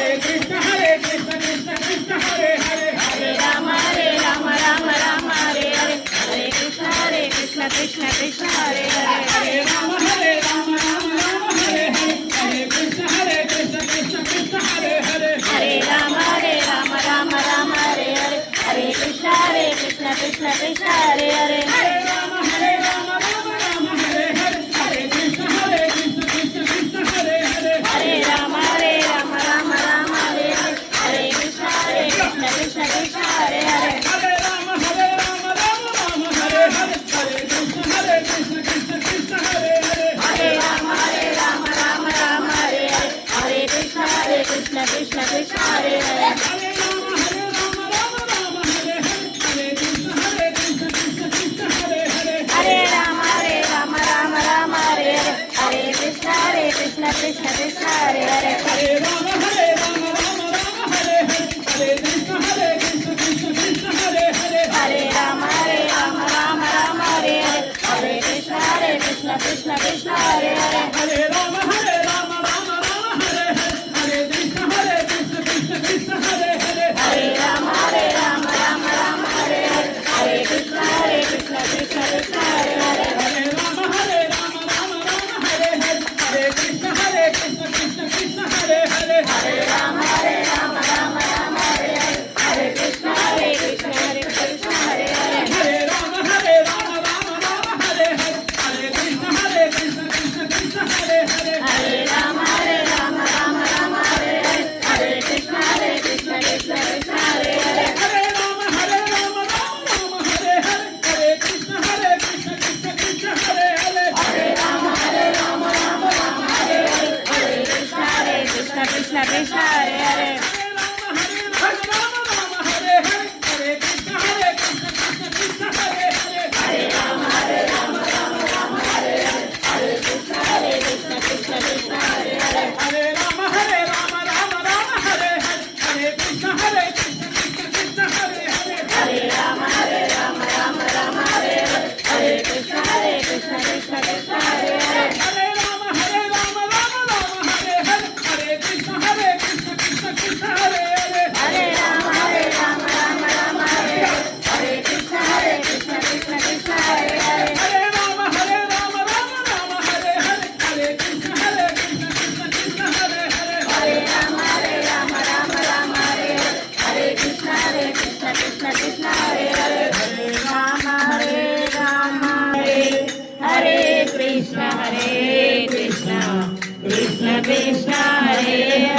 Krishna Krishna Hare Hare Hare Rama Rama Rama Hare Hare Hare Krishna Krishna Krishna Hare Hare Hare Rama Rama Rama Hare Hare Hare Krishna Krishna Krishna Hare Hare Hare Rama Rama Rama Hare Hare Hare Krishna Krishna Hare Hare Hare Rama Rama Rama Hare Hare Hare Krishna Krishna Hare Hare Hare Rama Rama Hare Hare Hare Krishna Krishna Hare Hare Hare Rama Rama Rama Hare Hare Hare Krishna Krishna Hare Hare Hare Rama Rama Hare Hare Hare Krishna Krishna Hare Hare Hare Rama Rama Rama Hare Hare Hare Krishna Krishna Hare Hare Hare Rama Rama Rama Hare Hare Hare Krishna Krishna Hare Hare Hare Rama Rama Rama Hare Hare Hare Krishna Krishna Hare Hare Hare Rama Rama Rama Hare Hare Hare Krishna Krishna Hare Hare Hare Rama Rama Rama Hare Hare Hare Krishna Krishna Hare Hare Hare Rama Rama Rama Hare Hare Hare Krishna Krishna Hare Hare Hare Rama Rama Rama Hare Hare Hare Krishna Hare Hare Rama Rama Rama Hare Hare Hare Krishna Krishna Hare Hare Hare Rama Rama Rama Hare Hare Hare Krishna Krishna Hare Hare Hare Rama Rama Hare Hare Hare Krishna Krishna Hare Hare Hare Rama Rama Hare Hare Hare Krishna Krishna Hare Hare Krishna Krishna Hare